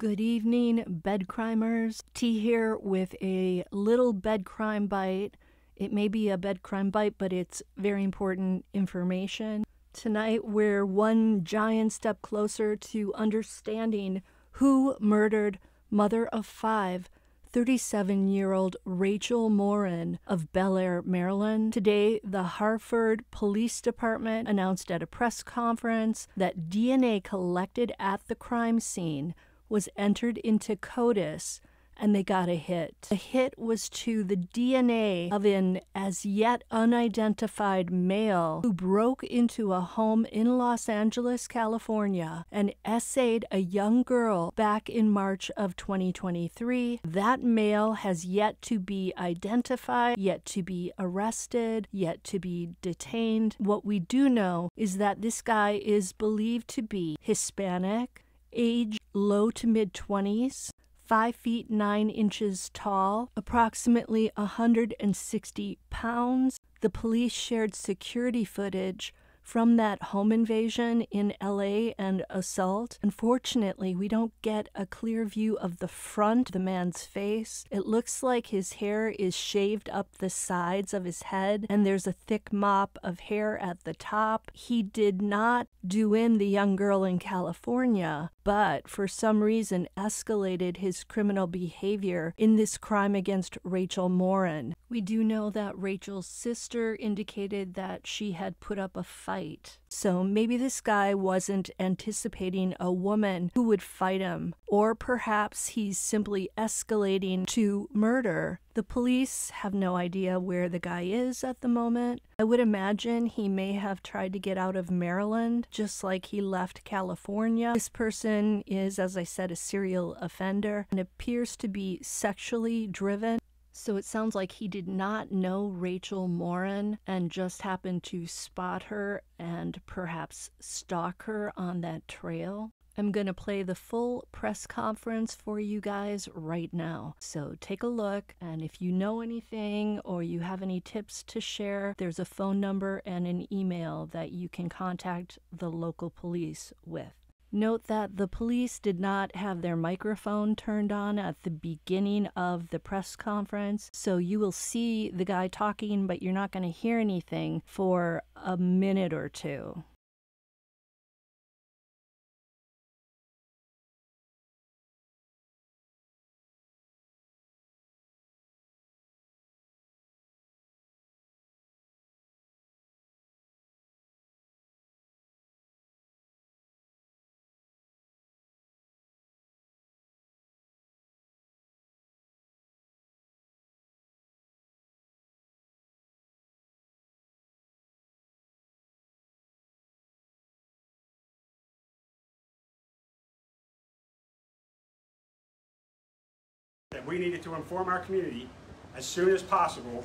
Good evening, bed crimers. T here with a little bed crime bite. It may be a bed crime bite, but it's very important information. Tonight, we're one giant step closer to understanding who murdered mother of five, 37-year-old Rachel Morin of Bel Air, Maryland. Today, the Hartford Police Department announced at a press conference that DNA collected at the crime scene was entered into CODIS, and they got a hit. The hit was to the DNA of an as yet unidentified male who broke into a home in Los Angeles, California, and essayed a young girl back in March of 2023. That male has yet to be identified, yet to be arrested, yet to be detained. What we do know is that this guy is believed to be Hispanic, age low to mid-20s, 5 feet 9 inches tall, approximately 160 pounds. The police shared security footage from that home invasion in LA and assault. Unfortunately, we don't get a clear view of the front of the man's face. It looks like his hair is shaved up the sides of his head, and there's a thick mop of hair at the top. He did not do in the young girl in California, but for some reason escalated his criminal behavior in this crime against Rachel Morin. We do know that Rachel's sister indicated that she had put up a fight. So maybe this guy wasn't anticipating a woman who would fight him, or perhaps he's simply escalating to murder. The police have no idea where the guy is at the moment. I would imagine he may have tried to get out of Maryland, just like he left California. This person is, as I said, a serial offender and appears to be sexually driven. So it sounds like he did not know Rachel Morin and just happened to spot her and perhaps stalk her on that trail. I'm going to play the full press conference for you guys right now. So take a look, and if you know anything or you have any tips to share, there's a phone number and an email that you can contact the local police with. Note that the police did not have their microphone turned on at the beginning of the press conference, so you will see the guy talking, but you're not going to hear anything for a minute or two. That we needed to inform our community as soon as possible,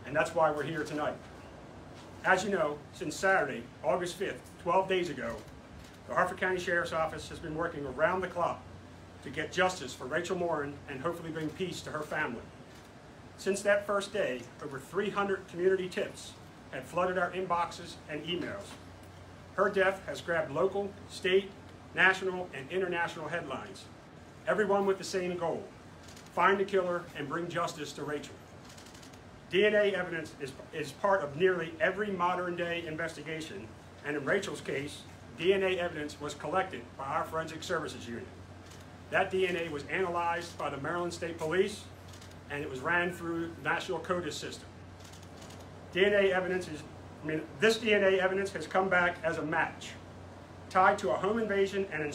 and that's why we're here tonight. As you know, since Saturday, August 5th, 12 days ago, the Hartford County Sheriff's Office has been working around the clock to get justice for Rachel Morin and hopefully bring peace to her family. Since that first day, over 300 community tips have flooded our inboxes and emails. Her death has grabbed local, state, national, and international headlines, everyone with the same goal: find the killer and bring justice to Rachel. DNA evidence is part of nearly every modern-day investigation, and in Rachel's case, DNA evidence was collected by our Forensic Services Unit. That DNA was analyzed by the Maryland State Police, and it was ran through the National CODIS system. This DNA evidence has come back as a match, tied to a home invasion and an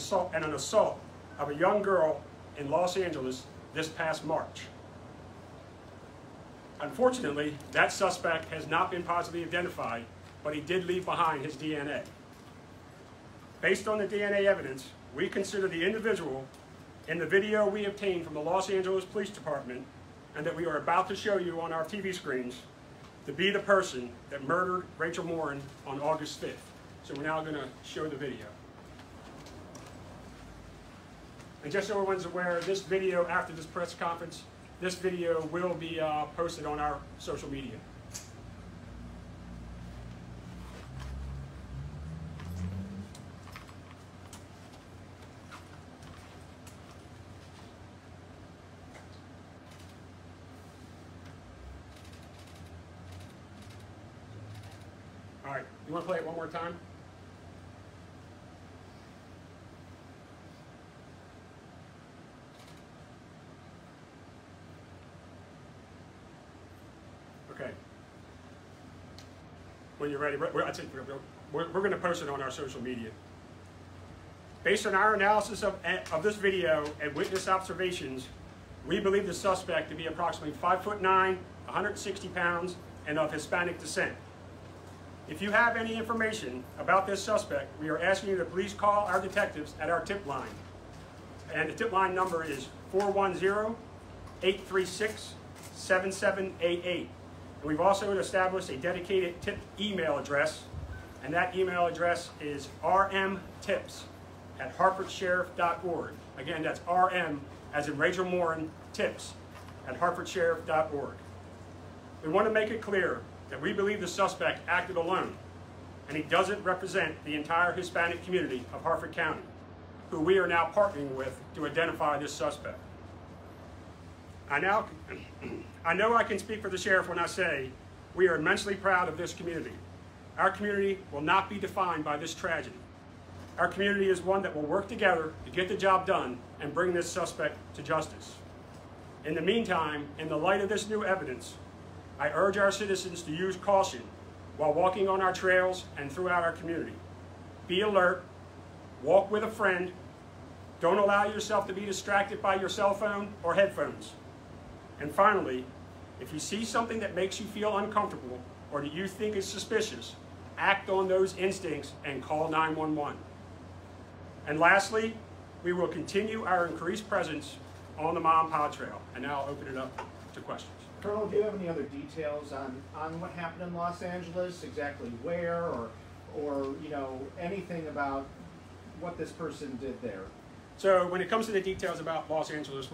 assault of a young girl in Los Angeles this past March. Unfortunately, that suspect has not been positively identified, but he did leave behind his DNA. Based on the DNA evidence, we consider the individual in the video we obtained from the Los Angeles Police Department and that we are about to show you on our TV screens to be the person that murdered Rachel Morin on August 5th. So we're now going to show the video. And just so everyone's aware, this video, after this press conference, this video will be posted on our social media. right, you want to play it one more time? Okay. When you're ready, we're going to post it on our social media. Based on our analysis of this video and witness observations, we believe the suspect to be approximately 5'9", 160 pounds, and of Hispanic descent. If you have any information about this suspect, we are asking you to please call our detectives at our tip line. And the tip line number is 410-836-7788. And we've also established a dedicated tip email address, and that email address is rmtips@hartfordsheriff.org. Again, that's RM, as in Rachel Morin, tips at hartfordsheriff.org. We want to make it clear that we believe the suspect acted alone, and he doesn't represent the entire Hispanic community of Hartford County, who we are now partnering with to identify this suspect. I know I can speak for the sheriff when I say we are immensely proud of this community. Our community will not be defined by this tragedy. Our community is one that will work together to get the job done and bring this suspect to justice. In the meantime, in the light of this new evidence, I urge our citizens to use caution while walking on our trails and throughout our community. Be alert, walk with a friend, don't allow yourself to be distracted by your cell phone or headphones. And finally, if you see something that makes you feel uncomfortable or that you think is suspicious, act on those instincts and call 911. And lastly, we will continue our increased presence on the Mom Pod Trail. And now I'll open it up to questions. Colonel, do you have any other details on what happened in Los Angeles, exactly where, or you know, anything about what this person did there? So when it comes to the details about Los Angeles,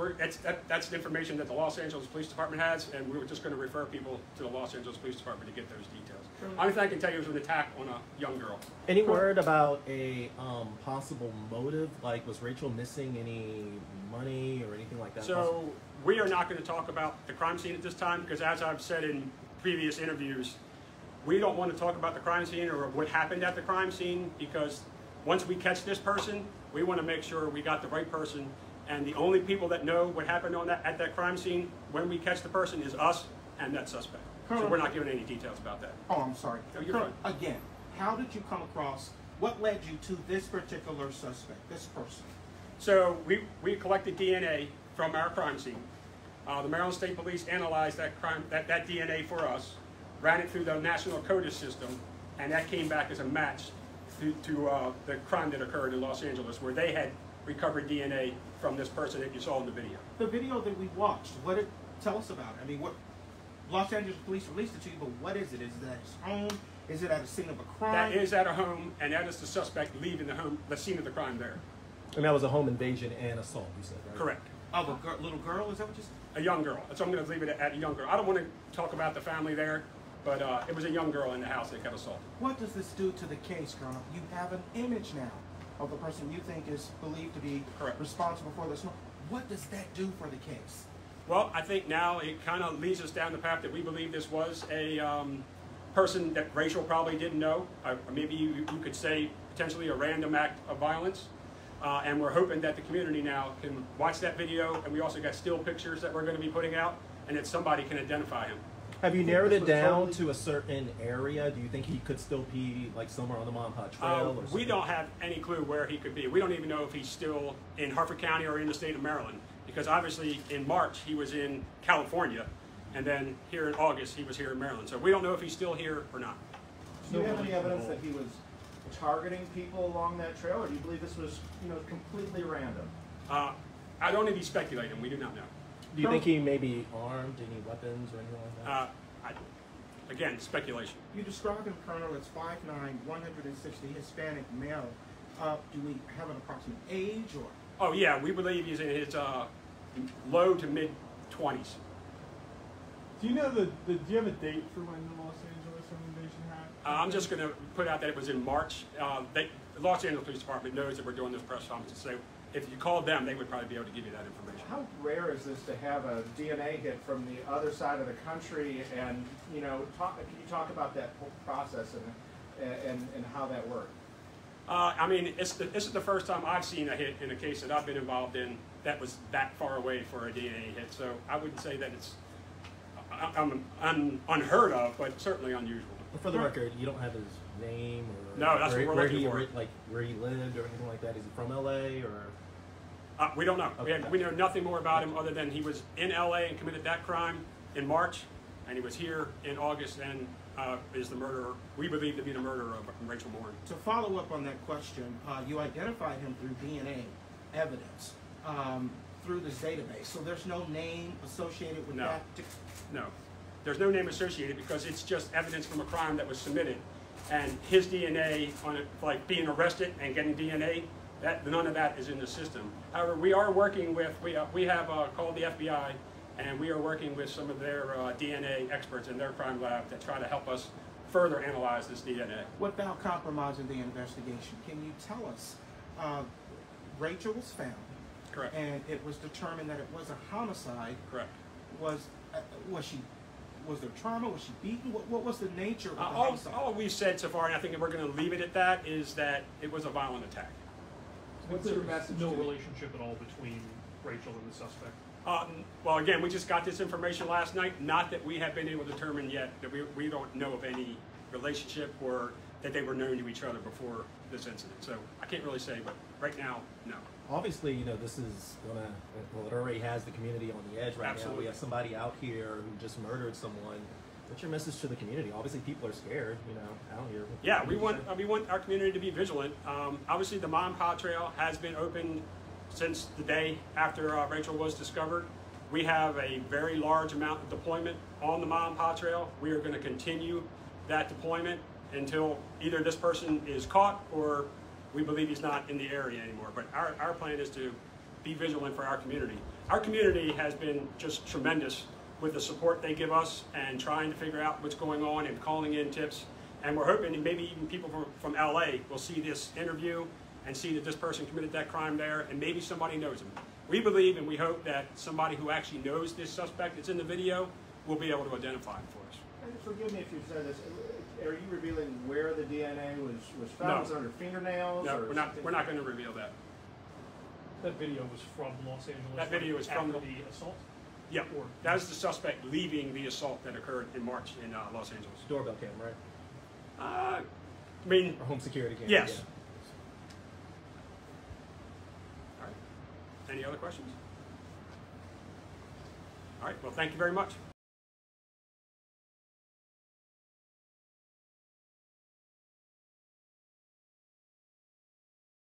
that's the information that the Los Angeles Police Department has, and we were just going to refer people to the Los Angeles Police Department to get those details. Only thing I can tell you is an attack on a young girl. Any word about a possible motive? Like, was Rachel missing any money or anything like that? So we are not going to talk about the crime scene at this time because, as I've said in previous interviews, we don't want to talk about the crime scene or what happened at the crime scene, because once we catch this person, we want to make sure we got the right person, and the only people that know what happened at that crime scene when we catch the person is us and that suspect. So we're not giving any details about that. Oh, I'm sorry. No, you're fine. Again, how did you come across, what led you to this particular suspect, this person? So we collected DNA from our crime scene. The Maryland State Police analyzed that DNA for us, ran it through the National CODIS system, and that came back as a match to the crime that occurred in Los Angeles, where they had recovered DNA from this person that you saw in the video. The video that we watched, what did tell us about it? I mean, what Los Angeles Police released it to you, but what is it? Is it at his home? Is it at a scene of a crime? That is at a home, and that is the suspect leaving the home, the scene of the crime there. And that was a home invasion and assault, you said, right? Correct. Of a little girl, is that what you said? A young girl. So I'm going to leave it at a young girl. I don't want to talk about the family there, but it was a young girl in the house that got assaulted. What does this do to the case, Colonel? You have an image now of the person you think is believed to be responsible for this. What does that do for the case? Well, I think now it kind of leads us down the path that we believe this was a person that Rachel probably didn't know. Maybe you could say potentially a random act of violence. And we're hoping that the community now can watch that video, and we also got still pictures that we're going to be putting out, and that somebody can identify him. Have you narrowed it down to a certain area? Do you think he could still be like somewhere on the Mom Pod Trail? Or we don't have any clue where he could be. We don't even know if he's still in Hartford County or in the state of Maryland, because obviously in March he was in California, and then here in August he was here in Maryland. So we don't know if he's still here or not. Do you have any evidence that he was targeting people along that trail, or do you believe this was, completely random? I'd only be speculating. We do not know. Do you think he may be armed, any weapons or anything like that? Again, speculation. You described him, Colonel, as 5'9", 160, Hispanic male. Do we have an approximate age, or? Oh yeah, we believe he's in his low to mid 20s. Do you know do you have a date for when the Los Angeles invasion happened? I'm just going to put out that it was in March. The Los Angeles Police Department knows that we're doing this press conference, so if you called them, they would probably be able to give you that information. How rare is this to have a DNA hit from the other side of the country? And can you talk about that whole process and how that worked? I mean, this is the first time I've seen a hit in a case that I've been involved in that was that far away for a DNA hit. So I wouldn't say that it's unheard of, but certainly unusual. But for the record, you don't have his name or No, that's what we're looking for. Like where he lived or anything like that. Is he from LA or? We don't know. Okay. We know nothing more about him other than he was in LA and committed that crime in March, and he was here in August and is the murderer. We believe to be the murderer of Rachel Morin. To follow up on that question, you identified him through DNA evidence through this database. So there's no name associated with No. that? No, there's no name associated because it's just evidence from a crime that was submitted, and his DNA on it, like being arrested and getting DNA. None of that is in the system. However, we are working with, we have called the FBI, and we are working with some of their DNA experts in their crime lab to try to help us further analyze this DNA. Without compromising the investigation, can you tell us, Rachel was found. Correct. And it was determined that it was a homicide. Correct. Was there trauma? Was she beaten? What was the nature of the All homicide? we've said so far, and I think we're going to leave it at that, is that it was a violent attack. What's your message? No to- relationship at all between Rachel and the suspect. Well, again, we just got this information last night. Not that we have been able to determine yet that we don't know of any relationship or that they were known to each other before this incident. So I can't really say, but right now, no. Obviously, you know, this is gonna, well, it already has the community on the edge right now. Absolutely. We have somebody out here who just murdered someone. What's your message to the community? Obviously, people are scared, you know, out here. Yeah, we want our community to be vigilant. Obviously, the Mom Pa Trail has been open since the day after Rachel was discovered. We have a very large amount of deployment on the Mom Pa Trail. We are going to continue that deployment until either this person is caught or we believe he's not in the area anymore. But our plan is to be vigilant for our community. Our community has been just tremendous with the support they give us and trying to figure out what's going on and calling in tips. And we're hoping maybe even people from LA will see this interview and see that this person committed that crime there, and maybe somebody knows him. We believe and we hope that somebody who actually knows this suspect that's in the video will be able to identify him for us. And forgive me if you said this. Are you revealing where the DNA was found? No. Was it under fingernails? No, or we're not. something? We're not going to reveal that. That video was from Los Angeles. That video is from after the assault. Yeah, Or- that is the suspect leaving the assault that occurred in March in Los Angeles. Doorbell cam, right? I mean, Or home security cam. yes. Yeah. All right. Any other questions? All right. Well, thank you very much.